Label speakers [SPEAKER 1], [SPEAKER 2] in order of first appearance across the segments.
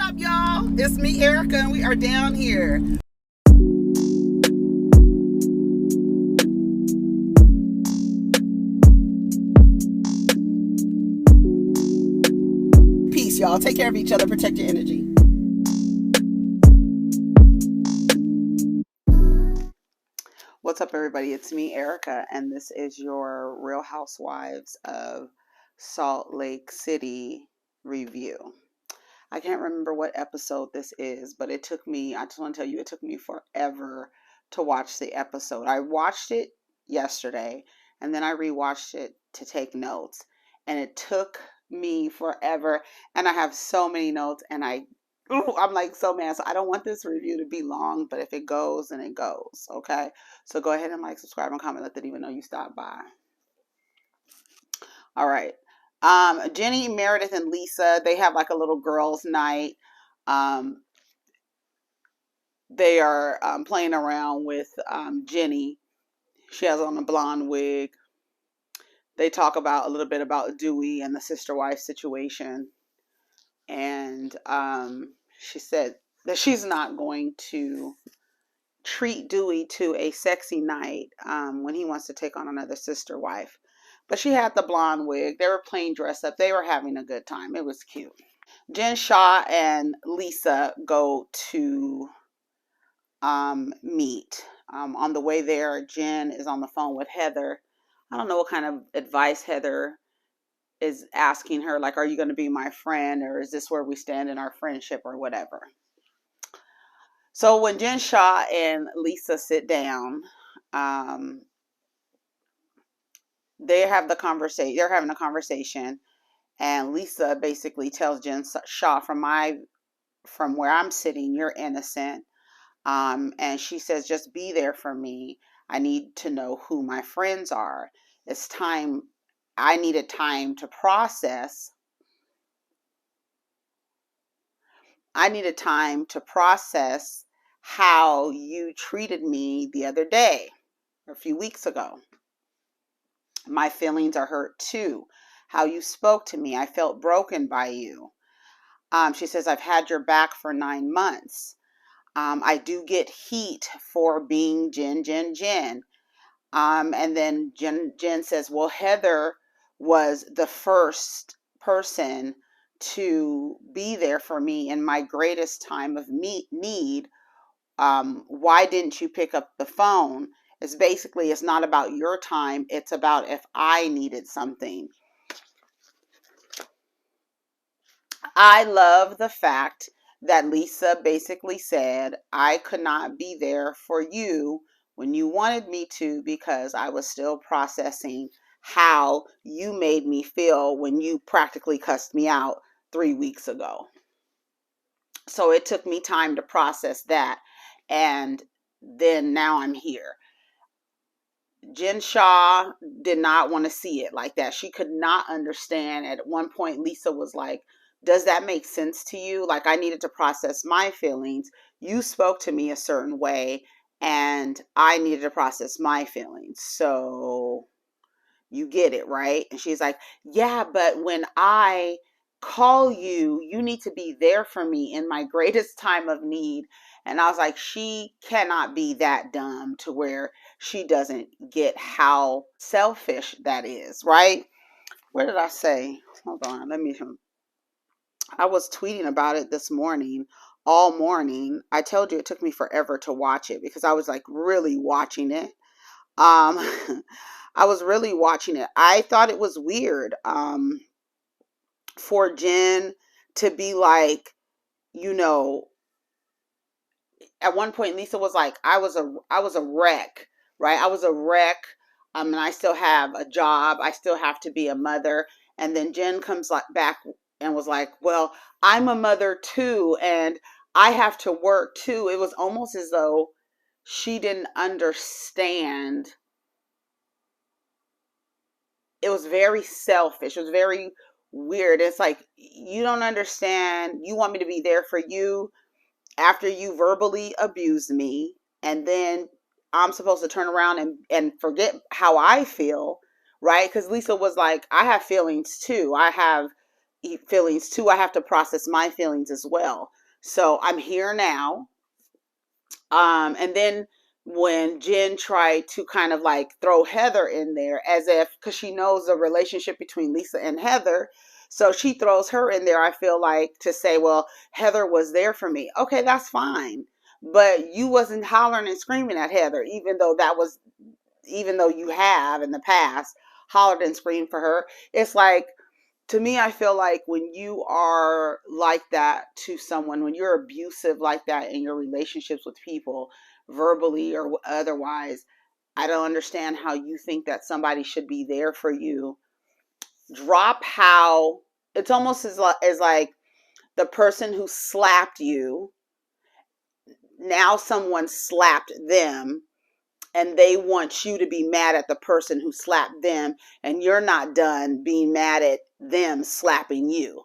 [SPEAKER 1] up, y'all? It's me, Erica, and we are down here. Peace, y'all. Take care of each other. Protect your energy. What's up, everybody? It's me, Erica, and this is your Real Housewives of Salt Lake City review. I can't remember what episode this is, but it took me, I just want to tell you, it took me forever to watch the episode. I watched it yesterday, and then I rewatched it to take notes, and it took me forever, and I have so many notes, and I'm like so mad. So I don't want this review to be long, but if it goes, then it goes, okay? So go ahead and like, subscribe, and comment, let them even know you stopped by. All right. Jennie, Meredith, and Lisa, they have like a little girls' night. They are playing around with Jennie. She has on a blonde wig. They talk about a little bit about Dewey and the sister wife situation. And she said that she's not going to treat Dewey to a sexy night when he wants to take on another sister wife. But she had the blonde wig. They were playing dress up. They were having a good time. It was cute. Jen Shah and Lisa go to meet. On the way there, Jen is on the phone with Heather. I don't know what kind of advice Heather is asking her. Like, are you going to be my friend? Or is this where we stand in our friendship or whatever? So when Jen Shah and Lisa sit down, they're having a conversation, and Lisa basically tells Jen Shah, from where I'm sitting, you're innocent. And she says, just be there for me. I need to know who my friends are. It's time. I needed time to process. I needed time to process how you treated me the other day, or a few weeks ago. My feelings are hurt too. How you spoke to me, I felt broken by you. She says, I've had your back for 9 months. I do get heat for being Jen. And then Jen says, well, Heather was the first person to be there for me in my greatest time of need. Why didn't you pick up the phone? It's not about your time. It's about if I needed something. I love the fact that Lisa basically said, I could not be there for you when you wanted me to because I was still processing how you made me feel when you practically cussed me out 3 weeks ago. So it took me time to process that. And then now I'm here. Jen Shah did not want to see it like that. She could not understand. At one point, Lisa was like, does that make sense to you? Like, I needed to process my feelings. You spoke to me a certain way, and I needed to process my feelings. So you get it, right? And she's like, yeah, but when I call you, you need to be there for me in my greatest time of need. And I was like, she cannot be that dumb to where she doesn't get how selfish that is, right? Where did I say? Hold on, I was tweeting about it this morning, all morning. I told you it took me forever to watch it because I was like really watching it. I was really watching it. I thought it was weird for Jen to be like, at one point Lisa was like, I was a wreck, right? I was a wreck. And I still have a job. I still have to be a mother. And then Jen comes back and was like, well, I'm a mother too, and I have to work too. It was almost as though she didn't understand. It was very selfish. It was very weird. It's like, you don't understand. You want me to be there for you after you verbally abused me, and then I'm supposed to turn around and forget how I feel, right? Because Lisa was like, I have feelings too. I have feelings too. I have to process my feelings as well. So I'm here now. And then when Jen tried to kind of like throw Heather in there, as if, because she knows the relationship between Lisa and Heather, so she throws her in there, I feel like, to say, well, Heather was there for me. Okay, that's fine. But you wasn't hollering and screaming at Heather, even though you have in the past hollered and screamed for her. It's like, to me, I feel like when you are like that to someone, when you're abusive like that in your relationships with people, verbally or otherwise, I don't understand how you think that somebody should be there for you. Drop how it's almost as like the person who slapped you, now someone slapped them, and they want you to be mad at the person who slapped them, and you're not done being mad at them slapping you,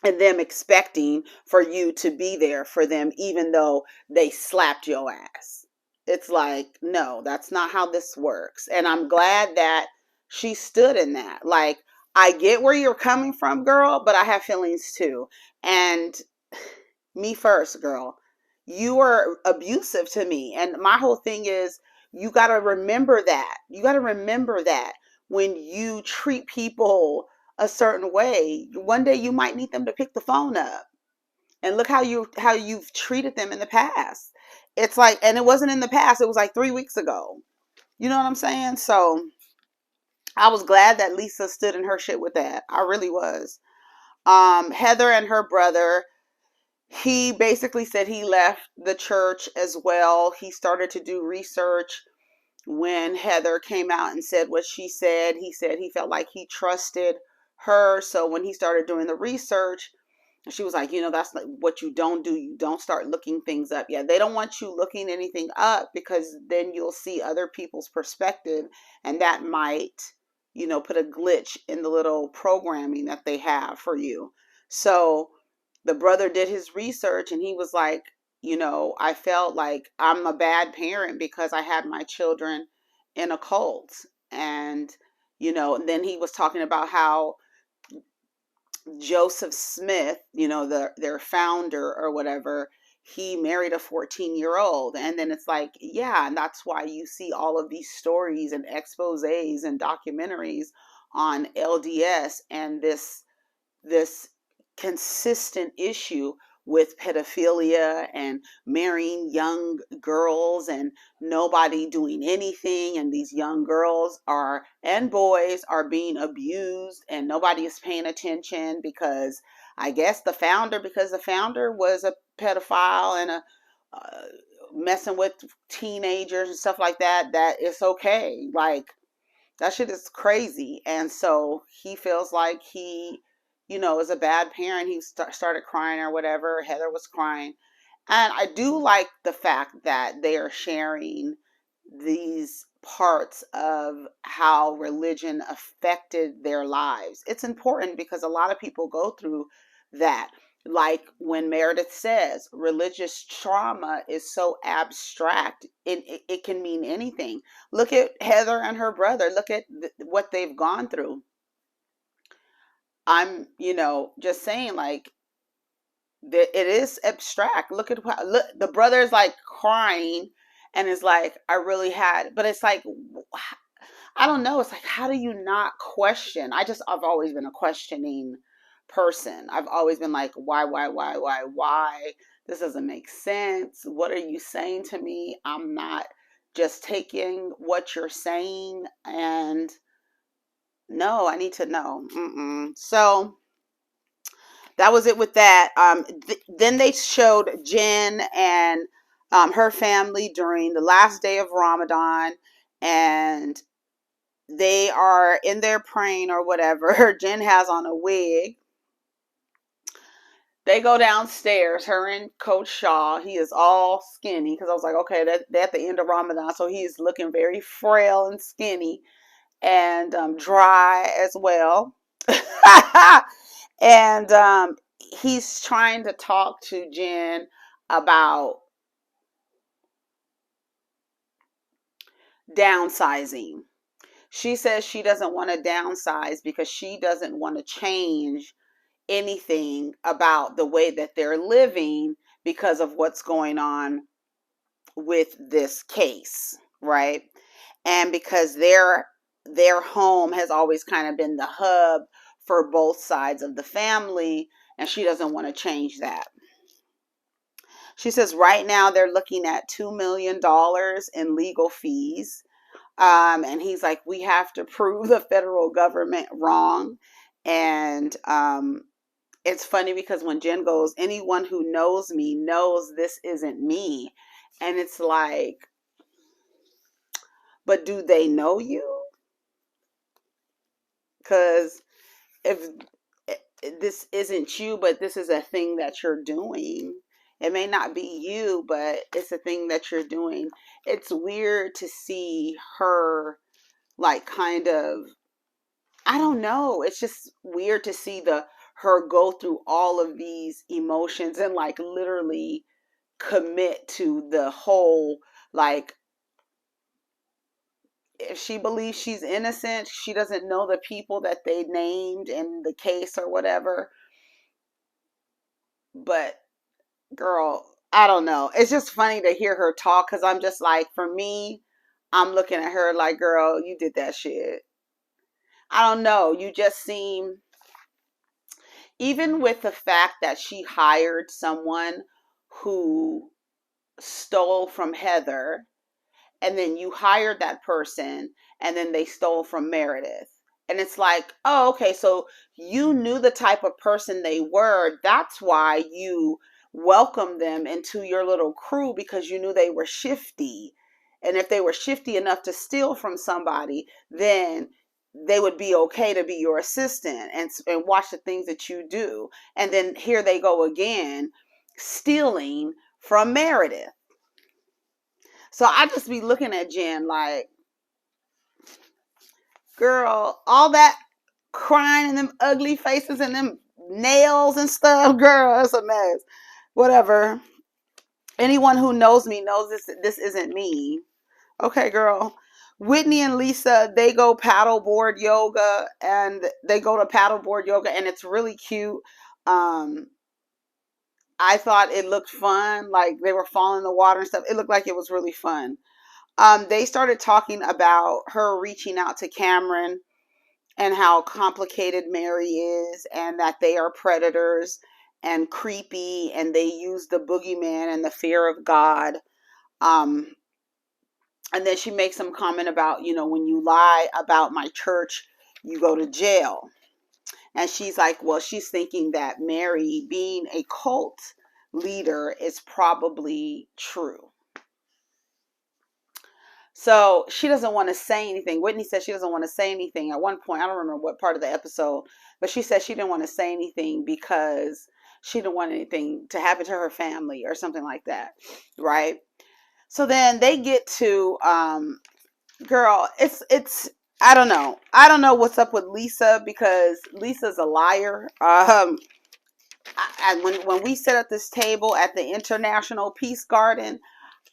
[SPEAKER 1] and them expecting for you to be there for them even though they slapped your ass. It's like, no, that's not how this works. And I'm glad that she stood in that. Like, I get where you're coming from, girl, but I have feelings too. And me first, girl. You were abusive to me. And my whole thing is, you got to remember that. You got to remember that when you treat people a certain way, one day you might need them to pick the phone up. And look how you've treated them in the past. It's like, and it wasn't in the past, it was like 3 weeks ago. You know what I'm saying? So I was glad that Lisa stood in her shit with that. I really was. Heather and her brother, he basically said he left the church as well. He started to do research when Heather came out and said what she said. He said he felt like he trusted her. So when he started doing the research, she was like, that's like what you don't do. You don't start looking things up. Yeah, they don't want you looking anything up, because then you'll see other people's perspective, and that might, put a glitch in the little programming that they have for you. So the brother did his research, and he was like, I felt like I'm a bad parent because I had my children in a cult. And, then he was talking about how Joseph Smith, their founder or whatever, he married a 14-year-old. And then it's like, yeah, and that's why you see all of these stories and exposés and documentaries on LDS and this consistent issue with pedophilia and marrying young girls and nobody doing anything, and these young girls and boys are being abused and nobody is paying attention because the founder was a pedophile and messing with teenagers and stuff like that it's okay. Like, that shit is crazy. And so he feels like he, is a bad parent. He started crying or whatever. Heather was crying. And I do like the fact that they are sharing these parts of how religion affected their lives. It's important because a lot of people go through that. Like when Meredith says, religious trauma is so abstract, it can mean anything. Look at Heather and her brother. Look at what they've gone through. I'm, just saying, like, it is abstract. Look, the brother is like crying and is like, I really had, but it's like, I don't know. It's like, how do you not question? I've always been a questioning person. I've always been like, why? This doesn't make sense. What are you saying to me? I'm not just taking what you're saying. And no, I need to know. So that was it with that. Then they showed Jen and her family during the last day of Ramadan, and they are in there praying or whatever. Jen has on a wig. They go downstairs, her and Coach Shah. He is all skinny because I was like, okay, they're at the end of Ramadan, so he's looking very frail and skinny and dry as well. And he's trying to talk to Jen about downsizing. She says she doesn't want to downsize because she doesn't want to change anything about the way that they're living because of what's going on with this case, right? And because their home has always kind of been the hub for both sides of the family, and she doesn't want to change that. She says right now they're looking at $2 million in legal fees. And he's like, we have to prove the federal government wrong. And it's funny because when Jen goes, anyone who knows me knows this isn't me. And it's like, but do they know you? Because if this isn't you, but this is a thing that you're doing, it may not be you, but it's a thing that you're doing. It's weird to see her like kind of, I don't know. It's just weird to see her go through all of these emotions and like literally commit to the whole, like, if she believes she's innocent, she doesn't know the people that they named in the case or whatever. But girl, I don't know. It's just funny to hear her talk because I'm just like, for me, I'm looking at her like, girl, you did that shit. I don't know. You just seem, even with the fact that she hired someone who stole from Heather, and then you hired that person, and then they stole from Meredith. And it's like, oh, okay, so you knew the type of person they were. That's why you welcomed them into your little crew, because you knew they were shifty. And if they were shifty enough to steal from somebody, then they would be okay to be your assistant and watch the things that you do. And then here they go again, stealing from Meredith. So I just be looking at Jen like, girl, all that crying and them ugly faces and them nails and stuff, girl, it's a mess. Whatever. Anyone who knows me knows this isn't me. Okay, girl. Whitney and Lisa, they go paddleboard yoga, and it's really cute. I thought it looked fun, like they were falling in the water and stuff. It looked like it was really fun. They started talking about her reaching out to Cameron and how complicated Mary is, and that they are predators and creepy, and they use the boogeyman and the fear of God. And then she makes some comment about, when you lie about my church, you go to jail. And she's like, well, she's thinking that Mary being a cult leader is probably true. So she doesn't want to say anything. Whitney said she doesn't want to say anything. At one point, I don't remember what part of the episode, but she said she didn't want to say anything because she didn't want anything to happen to her family or something like that, right? So then they get to, girl, it's I don't know. I don't know what's up with Lisa, because Lisa's a liar. When we sit at this table at the International Peace Garden,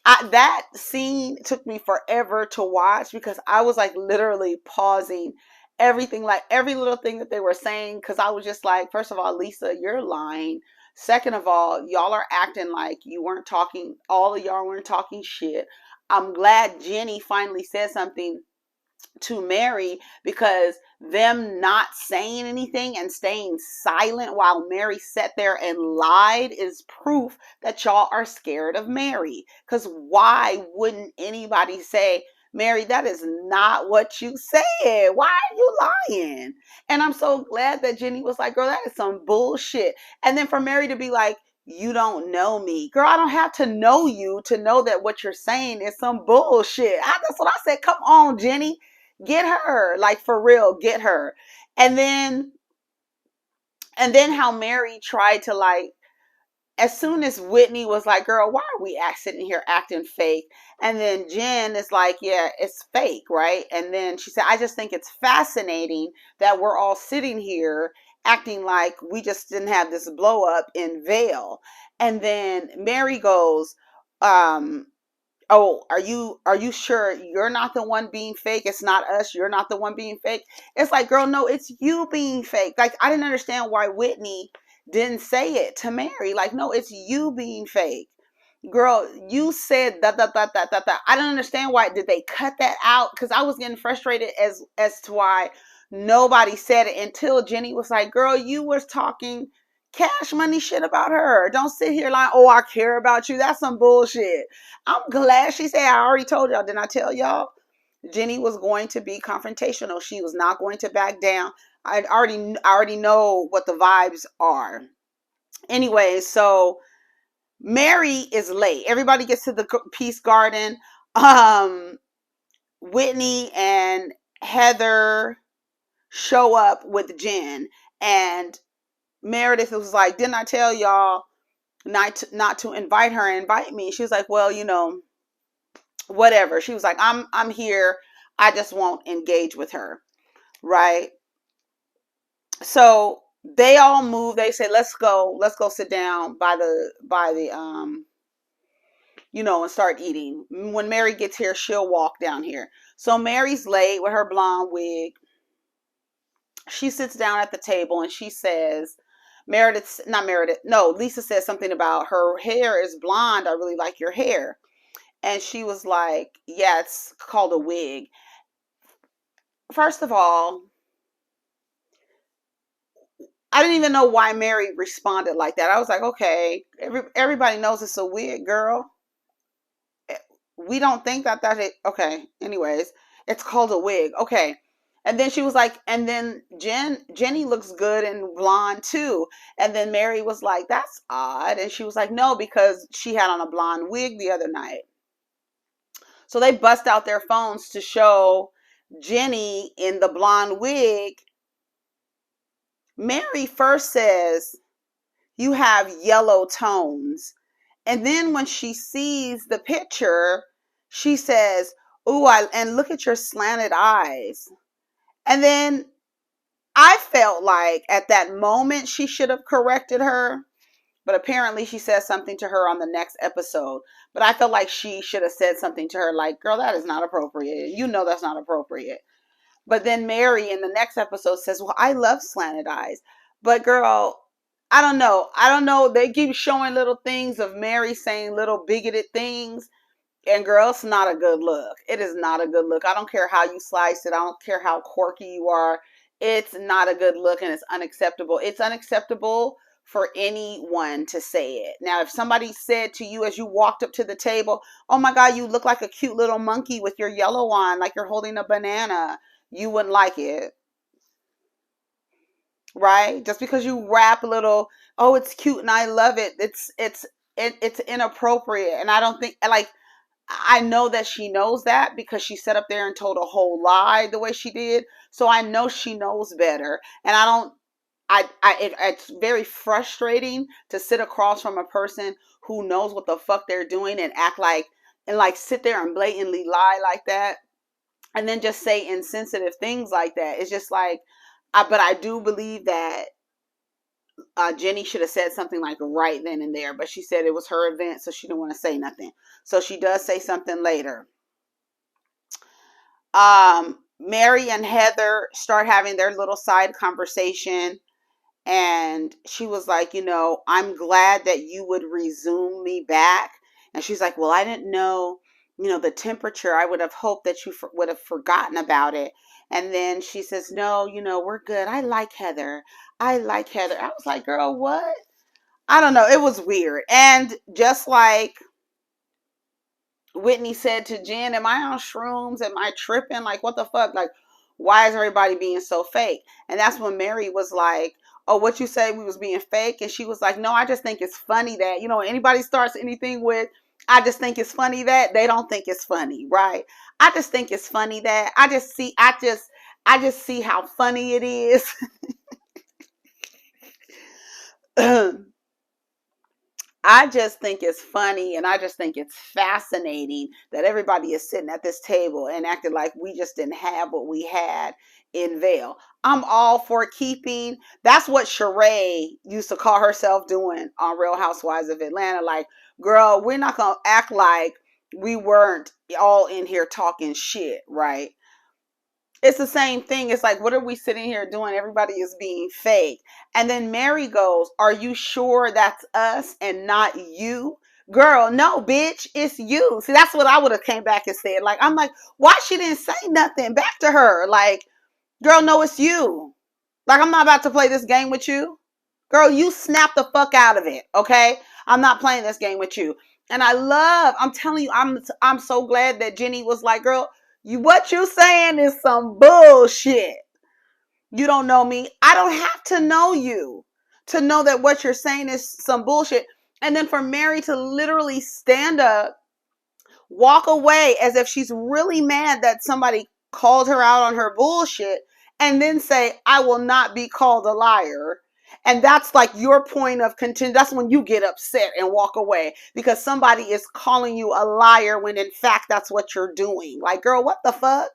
[SPEAKER 1] that scene took me forever to watch, because I was like literally pausing everything, like every little thing that they were saying, because I was just like, first of all, Lisa, you're lying. Second of all, y'all are acting like you weren't talking, all of y'all weren't talking shit. I'm glad Jennie finally said something to Mary, because them not saying anything and staying silent while Mary sat there and lied is proof that y'all are scared of Mary. Because why wouldn't anybody say, Mary, that is not what you said. Why are you lying? And I'm so glad that Jennie was like, girl, that is some bullshit. And then for Mary to be like, you don't know me. Girl, I don't have to know you to know that what you're saying is some bullshit. That's what I said. Come on, Jennie. Get her, like, for real, get her. And then how Mary tried to, like, as soon as Whitney was like, girl, why are we sitting here acting fake? And then Jen is like, yeah, it's fake, right? And then she said, I just think it's fascinating that we're all sitting here acting like we just didn't have this blow up in Vail. And then Mary goes, oh, are you sure you're not the one being fake? It's not us. You're not the one being fake. It's like, girl, no, it's you being fake. Like, I didn't understand why Whitney didn't say it to Mary. Like, no, it's you being fake. Girl, you said that. I don't understand why did they cut that out, because I was getting frustrated as to why nobody said it until Jennie was like, girl, you was talking cash money shit about her. Don't sit here like, oh, I care about you. That's some bullshit. I'm glad she said, I already told y'all. Didn't I tell y'all? Jennie was going to be confrontational. She was not going to back down. I already know what the vibes are. Anyway, so Mary is late. Everybody gets to the Peace Garden. Whitney and Heather show up with Jen, and Meredith was like, didn't I tell y'all not to invite her and invite me? She was like, well, whatever. She was like, I'm here. I just won't engage with her. Right. So they all move. They say, let's go sit down by the and start eating. When Mary gets here, she'll walk down here. So Mary's late with her blonde wig. She sits down at the table and she says, Lisa says something about her hair is blonde. I really like your hair. And she was like, yeah, it's called a wig. First of all, I didn't even know why Mary responded like that. I was like, okay, everybody knows it's a wig, girl. We don't think that okay. Anyways, it's called a wig. Okay. And then she was like, and then Jennie looks good in blonde too. And then Mary was like, that's odd. And she was like, no, because she had on a blonde wig the other night. So they bust out their phones to show Jennie in the blonde wig. Mary first says, you have yellow tones. And then when she sees the picture, she says, ooh, and look at your slanted eyes. And then I felt like at that moment she should have corrected her, but apparently she said something to her on the next episode. But I felt like she should have said something to her like, girl, that is not appropriate. You know that's not appropriate. But then Mary in the next episode says, well, I love slanted eyes. But girl, I don't know. They keep showing little things of Mary saying little bigoted things. And girl, it's not a good look. It is not a good look. I don't care how you slice it. I don't care how quirky you are. It's not a good look and it's unacceptable. It's unacceptable for anyone to say it. Now, if somebody said to you as you walked up to the table, oh my God, you look like a cute little monkey with your yellow on, like you're holding a banana, you wouldn't like it. Right? Just because you rap a little, oh, it's cute and I love it. It's inappropriate. And I don't think, like, I know that she knows that because she sat up there and told a whole lie the way she did. So I know she knows better. And it's very frustrating to sit across from a person who knows what the fuck they're doing and act like, and like sit there and blatantly lie like that. And then just say insensitive things like that. It's just like, but I do believe that Jennie should have said something like right then and there, but she said it was her event, so she didn't want to say nothing. So she does say something later. Mary and Heather start having their little side conversation, and she was like, I'm glad that you would resume me back. And she's like, well, I didn't know, the temperature. I would have hoped that you would have forgotten about it. And then she says, no, we're good. I like Heather. I was like, girl, what? I don't know. It was weird. And just like Whitney said to Jen, am I on shrooms? Am I tripping? Like, what the fuck? Like, why is everybody being so fake? And that's when Mary was like, oh, what you say we was being fake? And she was like, no, I just think it's funny that, anybody starts anything with, I just think it's funny that, they don't think it's funny, right? I just think it's funny that, I just see how funny it is. I just think it's funny and I just think it's fascinating that everybody is sitting at this table and acting like we just didn't have what we had in Vail. I'm all for keeping. That's what Sheree used to call herself doing on Real Housewives of Atlanta. Like, girl, we're not going to act like we weren't all in here talking shit, right? It's the same thing. It's like, what are we sitting here doing? Everybody is being fake. And then Mary goes, are you sure that's us and not you? Girl, no, bitch, it's you. See, that's what I would have came back and said. Like, I'm like, why she didn't say nothing back to her? Like, girl, no, it's you. Like, I'm not about to play this game with you. Girl, you snap the fuck out of it, okay? I'm not playing this game with you. And I'm telling you, I'm so glad that Jennie was like, girl, what you saying is some bullshit. You don't know me. I don't have to know you to know that what you're saying is some bullshit. And then for Mary to literally stand up, walk away as if she's really mad that somebody called her out on her bullshit, and then say, I will not be called a liar. And that's like your point of contention. That's when you get upset and walk away because somebody is calling you a liar when in fact that's what you're doing. Like, girl, what the fuck?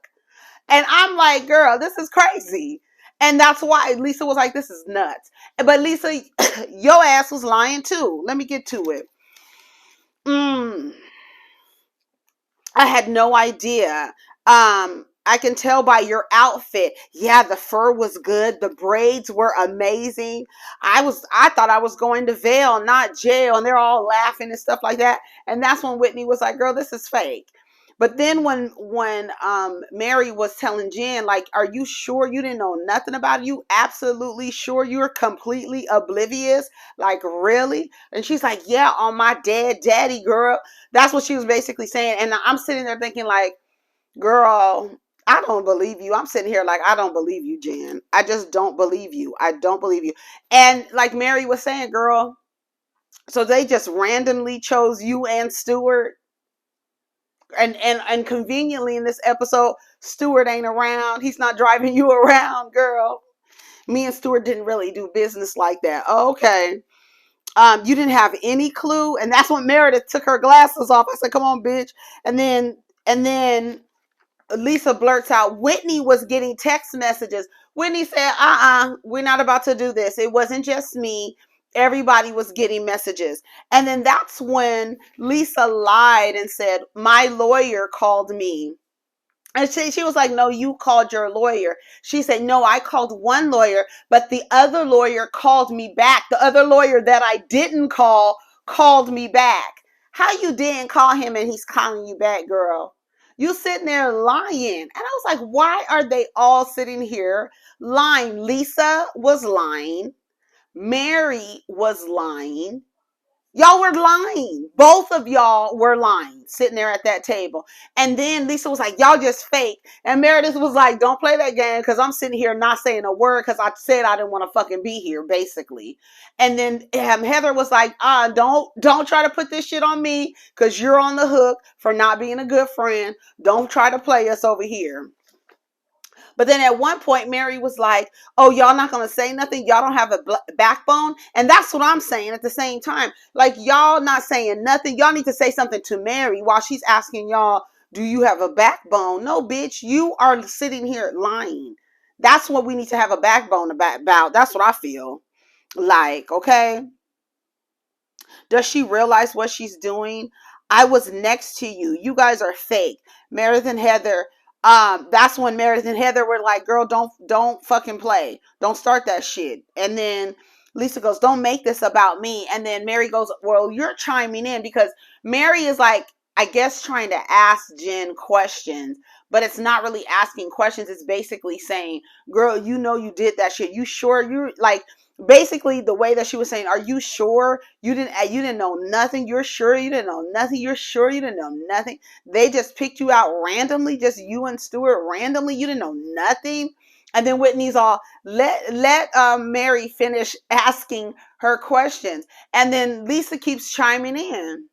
[SPEAKER 1] And I'm like, girl, this is crazy. And that's why Lisa was like, this is nuts. But Lisa, your ass was lying too. Let me get to it. I had no idea. I can tell by your outfit. Yeah, the fur was good. The braids were amazing. I thought I was going to Vail, not jail. And they're all laughing and stuff like that. And that's when Whitney was like, girl, this is fake. But then when Mary was telling Jen, like, are you sure you didn't know nothing about it? You absolutely sure you're completely oblivious? Like, really? And she's like, yeah, on my dead daddy, girl. That's what she was basically saying. And I'm sitting there thinking like, girl, I don't believe you. I'm sitting here like, I don't believe you, Jen. I just don't believe you. I don't believe you. And like Mary was saying, girl, so they just randomly chose you and Stuart. And conveniently in this episode, Stuart ain't around. He's not driving you around, girl. Me and Stuart didn't really do business like that. Okay. You didn't have any clue. And that's when Meredith took her glasses off. I said, come on, bitch. And then Lisa blurts out, Whitney was getting text messages. Whitney said, we're not about to do this. It wasn't just me. Everybody was getting messages. And then that's when Lisa lied and said, my lawyer called me. And she was like, no, you called your lawyer. She said, no, I called one lawyer, but the other lawyer called me back. The other lawyer that I didn't call called me back. How you didn't call him and he's calling you back, girl? You sitting there lying. And I was like, why are they all sitting here lying? Lisa was lying. Mary was lying. Y'all were lying. Both of y'all were lying, sitting there at that table. And then Lisa was like, y'all just fake. And Meredith was like, don't play that game because I'm sitting here not saying a word because I said I didn't want to fucking be here, basically. And then Heather was like, don't try to put this shit on me because you're on the hook for not being a good friend. Don't try to play us over here. But then at one point, Mary was like, oh, y'all not going to say nothing? Y'all don't have a backbone? And that's what I'm saying at the same time. Like, y'all not saying nothing. Y'all need to say something to Mary while she's asking y'all, do you have a backbone? No, bitch, you are sitting here lying. That's what we need to have a backbone about. That's what I feel like, okay? Does she realize what she's doing? I was next to you. You guys are fake. Meredith and Heather. That's when Meredith and Heather were like, girl, don't fucking play. Don't start that shit. And then Lisa goes, don't make this about me. And then Mary goes, well, you're chiming in because Mary is like, I guess trying to ask Jen questions, but it's not really asking questions. It's basically saying, girl, you know, you did that shit. You sure you're like, basically the way that she was saying, are you sure you didn't know nothing? You're sure you didn't know nothing? You're sure you didn't know nothing? They just picked you out randomly, just you and Stuart randomly. You didn't know nothing. And then Whitney's all, let Mary finish asking her questions. And then Lisa keeps chiming in.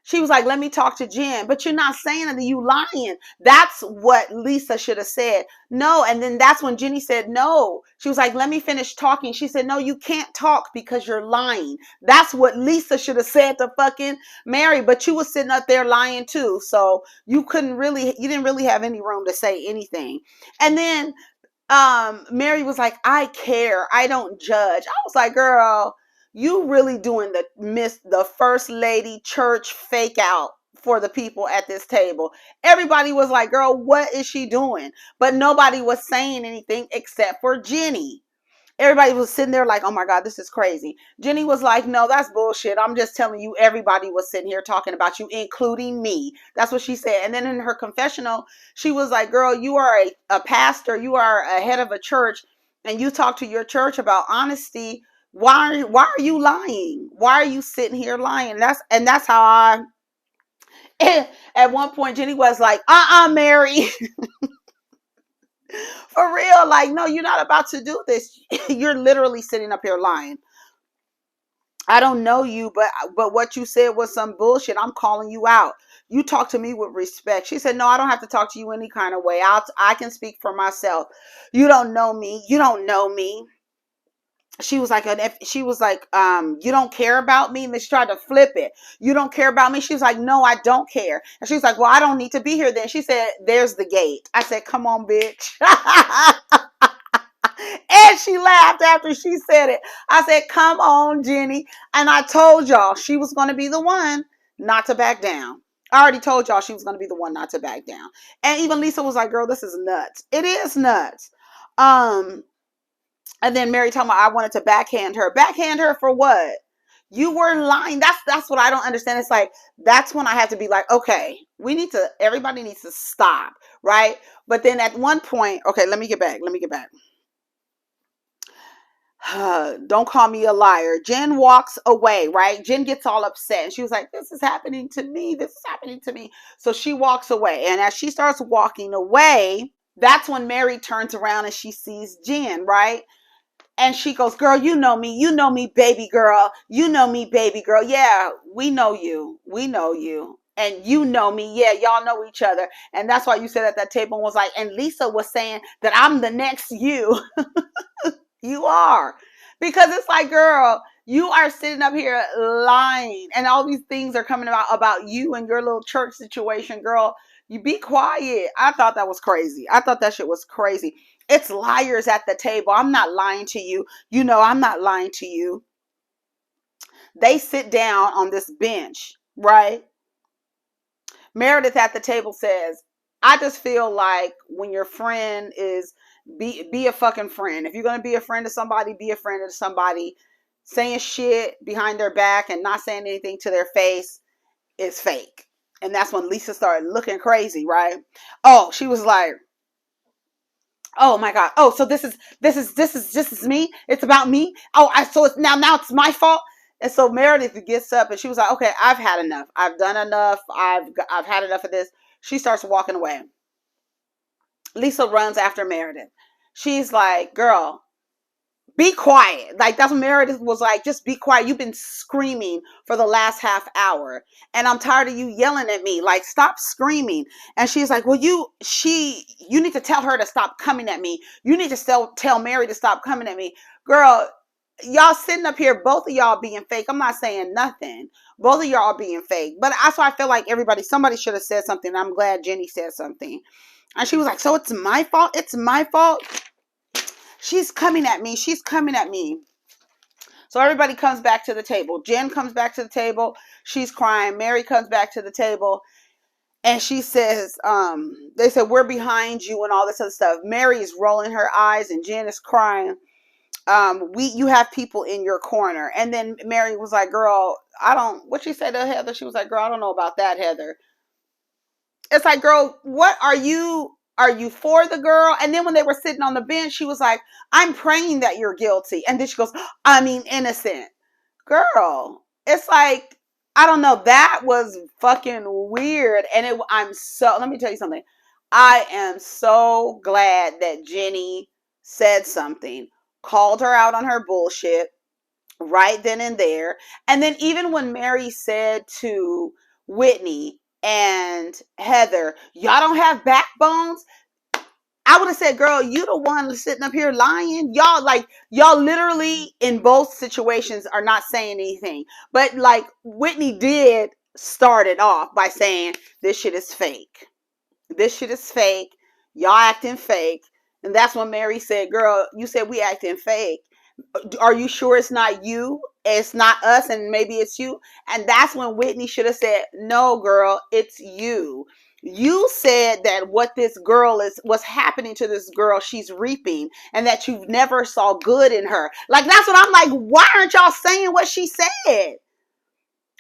[SPEAKER 1] She was like, let me talk to Jen. But you're not saying that, you lying. That's what Lisa should have said. No. And then that's when Jennie said no. She was like, let me finish talking. She said, no, you can't talk because you're lying. That's what Lisa should have said to fucking Mary. But you was sitting up there lying too. So you didn't really have any room to say anything. And then Mary was like, I care. I don't judge. I was like, girl, you really doing the first lady church fake out for the people at this table. Everybody was like, girl, what is she doing? But nobody was saying anything except for Jennie. Everybody was sitting there like, oh my God, this is crazy. Jennie was like, no, that's bullshit. I'm just telling you, everybody was sitting here talking about you, including me. That's what she said. And then in her confessional, she was like, girl, you are a pastor. You are a head of a church, and you talk to your church about honesty. Why are you lying? Why are you sitting here lying? That's how I, at one point, Jennie was like, Mary. For real, like, no, you're not about to do this. You're literally sitting up here lying. I don't know you, but what you said was some bullshit. I'm calling you out. You talk to me with respect. She said, no, I don't have to talk to you any kind of way. I can speak for myself. You don't know me. You don't know me. She was like, you don't care about me? And then she tried to flip it. You don't care about me? She was like, no, I don't care. And she was like, well, I don't need to be here then. She said, there's the gate. I said, come on, bitch. And she laughed after she said it. I said, come on, Jennie. And I told y'all she was going to be the one not to back down. I already told y'all she was going to be the one not to back down. And even Lisa was like, girl, this is nuts. It is nuts. And then Mary told me I wanted to backhand her. Backhand her for what? You were lying. That's what I don't understand. It's like, that's when I have to be like, okay, everybody needs to stop, right? But then at one point, okay, let me get back. Don't call me a liar. Jen walks away, right? Jen gets all upset. And she was like, this is happening to me. This is happening to me. So she walks away. And as she starts walking away, that's when Mary turns around and she sees Jen, right? And she goes, girl, you know me, baby girl. You know me, baby girl. Yeah, we know you. And you know me. Yeah, y'all know each other. And that's why you said at that table and was like, and Lisa was saying that I'm the next you. You are. Because it's like, girl, you are sitting up here lying. And all these things are coming about you and your little church situation, girl. You be quiet. I thought that was crazy. I thought that shit was crazy. It's liars at the table. I'm not lying to you. You know, I'm not lying to you. They sit down on this bench, right? Meredith at the table says, I just feel like when your friend is, be a fucking friend. If you're going to be a friend to somebody, be a friend to somebody. Saying shit behind their back and not saying anything to their face is fake. And that's when Lisa started looking crazy, right? Oh, she was like, oh my God. Oh, so this is me. It's about me. Oh, so it's now it's my fault. And so Meredith gets up and she was like, okay, I've had enough. I've done enough. I've had enough of this. She starts walking away. Lisa runs after Meredith. She's like, girl, be quiet. Like, that's what Meredith was like, just be quiet. You've been screaming for the last half hour. And I'm tired of you yelling at me. Like, stop screaming. And she's like, well, you need to tell her to stop coming at me. You need to tell Mary to stop coming at me. Girl, y'all sitting up here, both of y'all being fake. I'm not saying nothing. Both of y'all are being fake. But that's why I feel like somebody should have said something. I'm glad Jennie said something. And she was like, so it's my fault? It's my fault? She's coming at me. She's coming at me. So everybody comes back to the table. Jen comes back to the table. She's crying. Mary comes back to the table. And she says, they said, we're behind you and all this other stuff. Mary is rolling her eyes and Jen is crying. You have people in your corner. And then Mary was like, girl, what she said to Heather? She was like, girl, I don't know about that, Heather. It's like, girl, what are you for the girl? And then when they were sitting on the bench, she was like, I'm praying that you're guilty. And then she goes, I mean, innocent. Girl, it's like, I don't know. That was fucking weird. And let me tell you something. I am so glad that Jennie said something, called her out on her bullshit right then and there. And then even when Mary said to Whitney and Heather, y'all don't have backbones, I would have said, girl, you the one sitting up here lying. Y'all literally in both situations are not saying anything. But like Whitney did start it off by saying, this shit is fake. This shit is fake. Y'all acting fake. And that's when Mary said, girl, you said we acting fake. Are you sure it's not you? It's not us, and maybe it's you. And that's when Whitney should have said, no, girl, it's you. You said that what this girl is, what's happening to this girl, she's reaping, and that you've never saw good in her. Like, that's what I'm like, why aren't y'all saying what she said?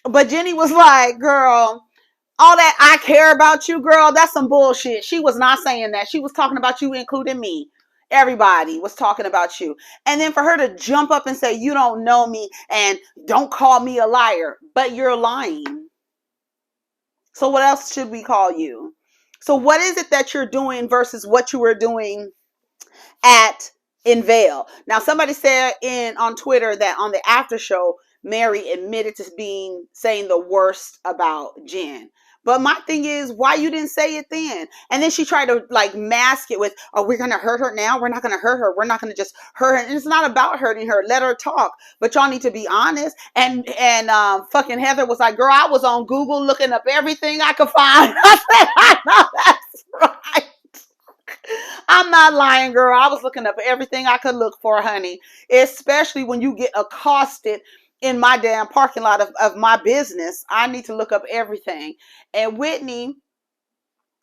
[SPEAKER 1] But Jennie was like, girl, all that I care about you, girl, that's some bullshit. She was not saying that. She was talking about you, including me. Everybody was talking about you. And then for her to jump up and say, you don't know me and don't call me a liar, but you're lying. So what else should we call you? So what is it that you're doing versus what you were doing in Vail? Now, somebody said on Twitter that on the after show, Mary admitted to saying the worst about Jen. But my thing is, why you didn't say it then? And then she tried to like mask it with, oh, we're going to hurt her now. We're not going to hurt her. We're not going to just hurt her. And it's not about hurting her. Let her talk. But y'all need to be honest. And fucking Heather was like, girl, I was on Google looking up everything I could find. I said, I know that's right. I'm not lying, girl. I was looking up everything I could look for, honey. Especially when you get accosted in my damn parking lot of my business. I need to look up everything. And Whitney,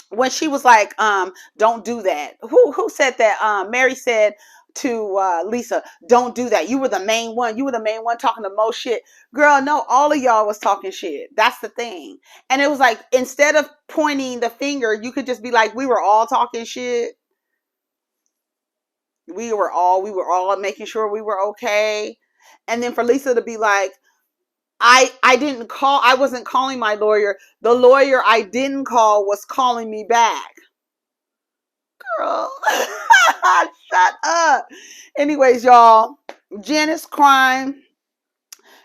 [SPEAKER 1] when she was like, don't do that. Who said that? Mary said to Lisa, don't do that. You were the main one. You were the main one talking the most shit. Girl, no, all of y'all was talking shit. That's the thing. And it was like, instead of pointing the finger, you could just be like, we were all talking shit. We were all making sure we were okay. And then for Lisa to be like, I wasn't calling my lawyer. The lawyer I didn't call was calling me back. Girl, shut up. Anyways, y'all, Jen is crying.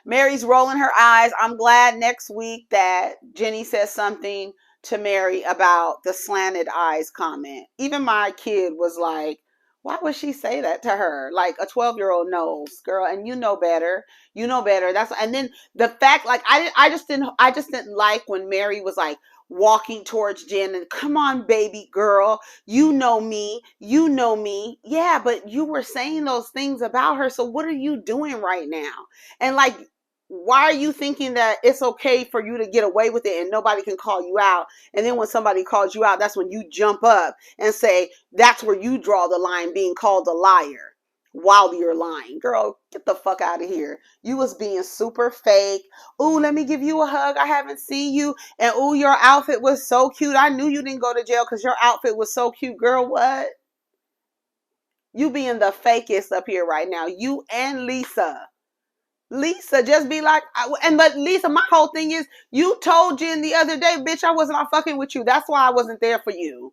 [SPEAKER 1] Mary's rolling her eyes. I'm glad next week that Jennie says something to Mary about the slanted eyes comment. Even my kid was like, why would she say that to her? Like a 12-year-old knows, girl, and you know better. You know better. And then the fact, like, I just didn't like when Mary was like walking towards Jen and, come on, baby girl, you know me. Yeah, but you were saying those things about her. So what are you doing right now? And like, why are you thinking that it's okay for you to get away with it and nobody can call you out? And then when somebody calls you out, that's when you jump up and say, that's where you draw the line, being called a liar while you're lying. Girl, get the fuck out of here. You was being super fake. Ooh, let me give you a hug. I haven't seen you. And ooh, your outfit was so cute. I knew you didn't go to jail because your outfit was so cute. Girl, what? You being the fakest up here right now. You and Lisa. Lisa, just be like, but Lisa, my whole thing is, you told Jen the other day, bitch, I was not fucking with you. That's why I wasn't there for you.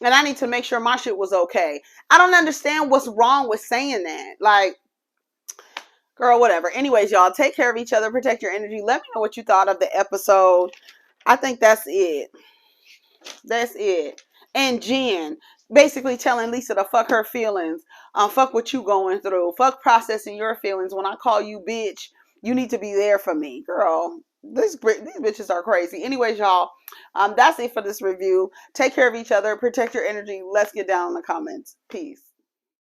[SPEAKER 1] And I need to make sure my shit was okay. I don't understand what's wrong with saying that. Like, girl, whatever. Anyways, y'all, take care of each other. Protect your energy. Let me know what you thought of the episode. I think that's it. That's it. And Jen basically telling Lisa to fuck her feelings. Fuck what you going through. Fuck processing your feelings. When I call you bitch, you need to be there for me. Girl, these bitches are crazy. Anyways, y'all, that's it for this review. Take care of each other. Protect your energy. Let's get down in the comments. Peace.